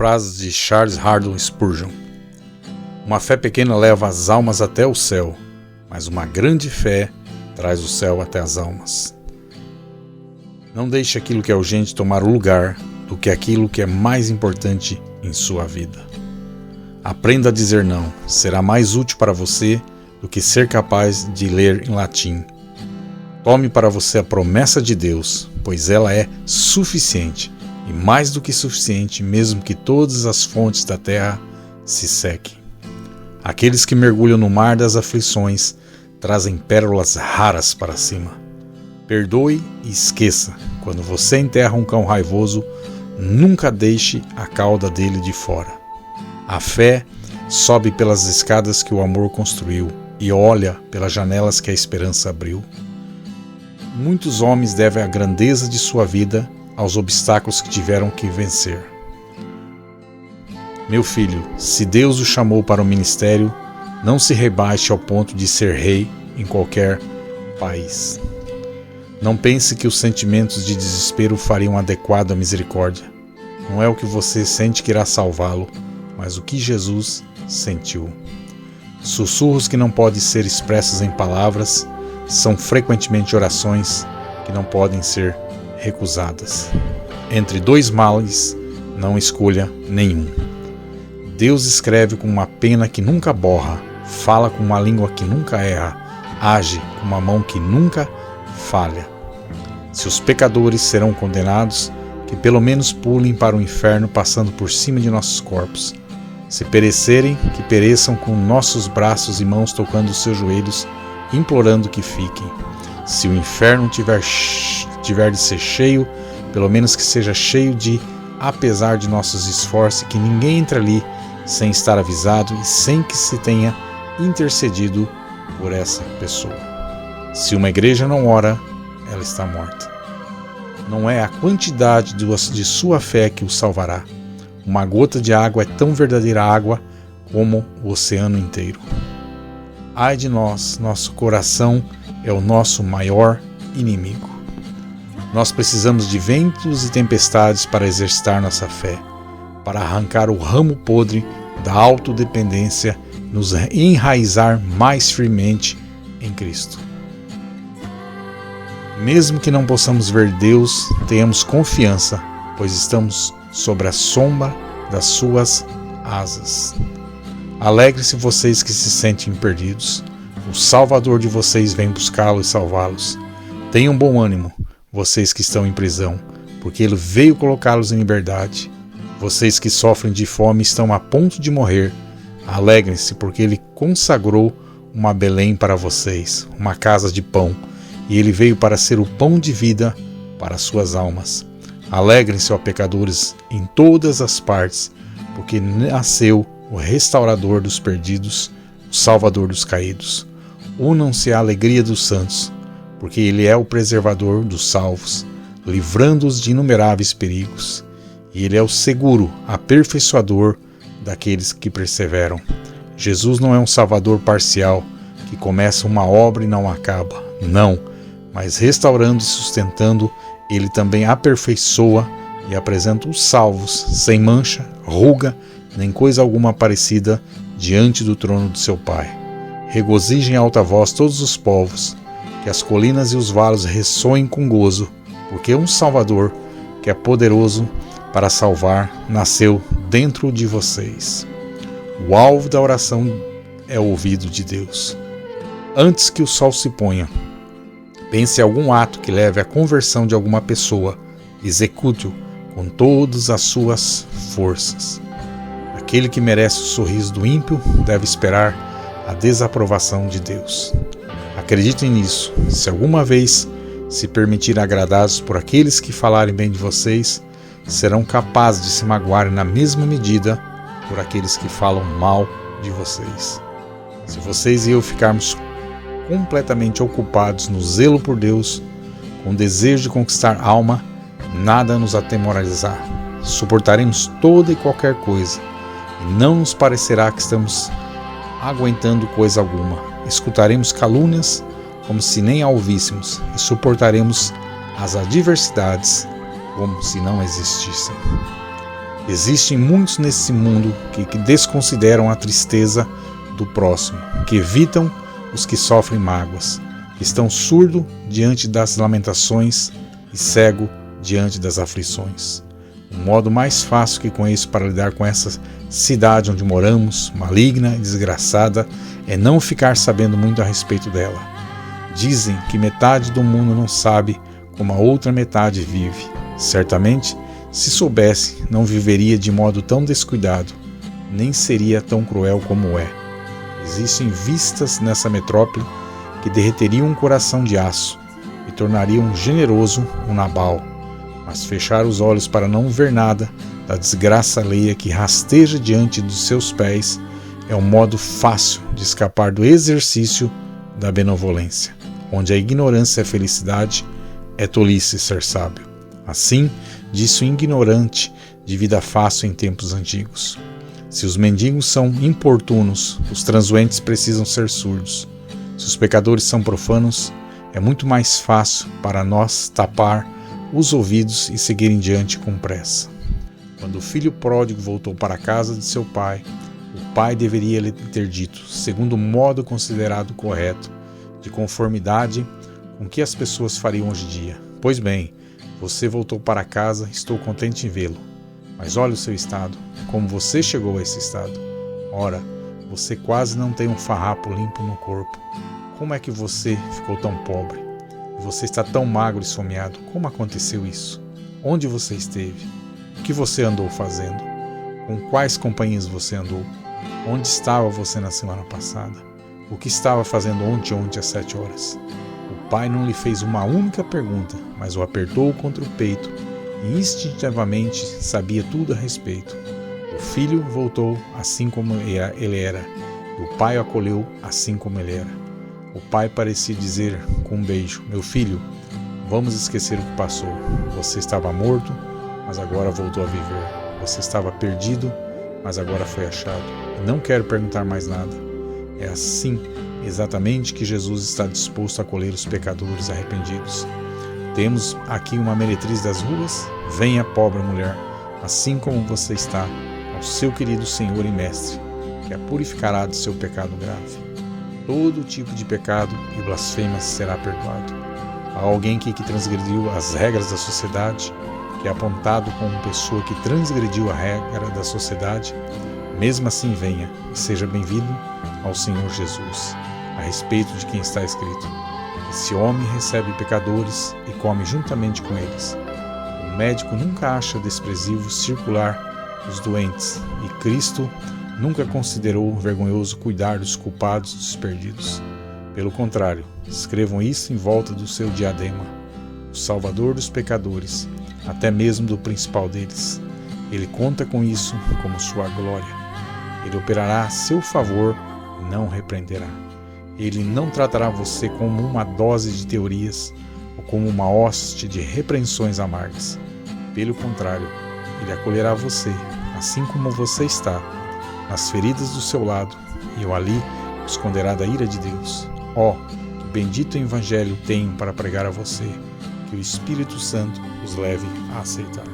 Frases de Charles Haddon Spurgeon. Uma fé pequena leva as almas até o céu, mas uma grande fé traz o céu até as almas. Não deixe aquilo que é urgente tomar o lugar do que aquilo que é mais importante em sua vida. Aprenda a dizer não. Será mais útil para você do que ser capaz de ler em latim. Tome para você a promessa de Deus, pois ela é suficiente, e mais do que suficiente, mesmo que todas as fontes da terra se sequem. Aqueles que mergulham no mar das aflições trazem pérolas raras para cima. Perdoe e esqueça. Quando você enterra um cão raivoso, nunca deixe a cauda dele de fora. A fé sobe pelas escadas que o amor construiu e olha pelas janelas que a esperança abriu. Muitos homens devem a grandeza de sua vida aos obstáculos que tiveram que vencer. Meu filho, se Deus o chamou para o ministério, não se rebaixe ao ponto de ser rei em qualquer país. Não pense que os sentimentos de desespero fariam adequado à misericórdia. Não é o que você sente que irá salvá-lo, mas o que Jesus sentiu. Sussurros que não podem ser expressos em palavras são frequentemente orações que não podem ser recusadas. Entre dois males, não escolha nenhum. Deus escreve com uma pena que nunca borra, fala com uma língua que nunca erra, age com uma mão que nunca falha. Se os pecadores serão condenados, que pelo menos pulem para o inferno passando por cima de nossos corpos. Se perecerem, que pereçam com nossos braços e mãos tocando os seus joelhos, implorando que fiquem. Se o inferno tiver de ser cheio, pelo menos que seja cheio de, apesar de nossos esforços, que ninguém entre ali sem estar avisado e sem que se tenha intercedido por essa pessoa. Se uma igreja não ora, ela está morta. Não é a quantidade de sua fé que o salvará. Uma gota de água é tão verdadeira água como o oceano inteiro. Ai de nós, nosso coração é o nosso maior inimigo. Nós precisamos de ventos e tempestades para exercitar nossa fé, para arrancar o ramo podre da autodependência e nos enraizar mais firmemente em Cristo. Mesmo que não possamos ver Deus, tenhamos confiança, pois estamos sob a sombra das suas asas. Alegre-se vocês que se sentem perdidos. O Salvador de vocês vem buscá-los e salvá-los. Tenham bom ânimo, vocês que estão em prisão, porque Ele veio colocá-los em liberdade. Vocês que sofrem de fome e estão a ponto de morrer, alegrem-se, porque Ele consagrou uma Belém para vocês, uma casa de pão, e Ele veio para ser o pão de vida para as suas almas. Alegrem-se, ó pecadores, em todas as partes, porque nasceu o restaurador dos perdidos, o salvador dos caídos. Unam-se à alegria dos santos, porque Ele é o preservador dos salvos, livrando-os de inumeráveis perigos. E Ele é o seguro, aperfeiçoador daqueles que perseveram. Jesus não é um salvador parcial, que começa uma obra e não acaba. Não, mas restaurando e sustentando, Ele também aperfeiçoa e apresenta os salvos, sem mancha, ruga, nem coisa alguma parecida, diante do trono de seu Pai. Regozijem em alta voz todos os povos, que as colinas e os vales ressoem com gozo, porque um Salvador, que é poderoso para salvar, nasceu dentro de vocês. O alvo da oração é o ouvido de Deus. Antes que o sol se ponha, pense em algum ato que leve à conversão de alguma pessoa. Execute-o com todas as suas forças. Aquele que merece o sorriso do ímpio deve esperar a desaprovação de Deus. Acreditem nisso. Se alguma vez se permitir agradados por aqueles que falarem bem de vocês, serão capazes de se magoarem na mesma medida por aqueles que falam mal de vocês. Se vocês e eu ficarmos completamente ocupados no zelo por Deus, com o desejo de conquistar alma, nada nos atemorizará. Suportaremos toda e qualquer coisa, e não nos parecerá que estamos aguentando coisa alguma. Escutaremos calúnias como se nem a ouvíssemos, e suportaremos as adversidades como se não existissem. Existem muitos nesse mundo que desconsideram a tristeza do próximo, que evitam os que sofrem mágoas, que estão surdo diante das lamentações e cego diante das aflições. O modo mais fácil que conheço para lidar com essa cidade onde moramos, maligna e desgraçada, é não ficar sabendo muito a respeito dela. Dizem que metade do mundo não sabe como a outra metade vive. Certamente, se soubesse, não viveria de modo tão descuidado, nem seria tão cruel como é. Existem vistas nessa metrópole que derreteriam um coração de aço e tornariam generoso um Nabal. Mas fechar os olhos para não ver nada da desgraça alheia que rasteja diante dos seus pés é um modo fácil de escapar do exercício da benevolência, onde a ignorância é felicidade, é tolice ser sábio. Assim, disse o ignorante de vida fácil em tempos antigos. Se os mendigos são importunos, os transuentes precisam ser surdos. Se os pecadores são profanos, é muito mais fácil para nós tapar os ouvidos e seguir em diante com pressa. Quando o filho pródigo voltou para a casa de seu pai, o pai deveria lhe ter dito, segundo o modo considerado correto, de conformidade com o que as pessoas fariam hoje em dia: pois bem, você voltou para casa, estou contente em vê-lo. Mas olha o seu estado, como você chegou a esse estado. Ora, você quase não tem um farrapo limpo no corpo. Como é que você ficou tão pobre? Você está tão magro e esfomeado. Como aconteceu isso? Onde você esteve? O que você andou fazendo? Com quais companhias você andou? Onde estava você na semana passada? O que estava fazendo ontem às 7 horas? O pai não lhe fez uma única pergunta, mas o apertou contra o peito e instintivamente sabia tudo a respeito. O filho voltou assim como ele era, e o pai o acolheu assim como ele era. O pai parecia dizer com um beijo: meu filho, vamos esquecer o que passou. Você estava morto, mas agora voltou a viver. Você estava perdido, mas agora foi achado. Não quero perguntar mais nada. É assim exatamente que Jesus está disposto a acolher os pecadores arrependidos. Temos aqui uma meretriz das ruas? Venha, pobre mulher, assim como você está, ao seu querido Senhor e Mestre, que a purificará do seu pecado grave. Todo tipo de pecado e blasfêmia será perdoado. Há alguém que transgrediu as regras da sociedade, que é apontado como pessoa que transgrediu a regra da sociedade. Mesmo assim, venha e seja bem-vindo ao Senhor Jesus, a respeito de quem está escrito: esse homem recebe pecadores e come juntamente com eles. O médico nunca acha desprezível circular os doentes, e Cristo nunca considerou vergonhoso cuidar dos culpados e dos perdidos. Pelo contrário, escrevam isso em volta do seu diadema: o Salvador dos pecadores, até mesmo do principal deles. Ele conta com isso como sua glória. Ele operará a seu favor e não repreenderá. Ele não tratará você como uma dose de teorias ou como uma hoste de repreensões amargas. Pelo contrário, ele acolherá você, assim como você está, nas feridas do seu lado, e eu ali o esconderá da ira de Deus. Ó, que bendito evangelho tenho para pregar a você, que o Espírito Santo os leve a aceitar.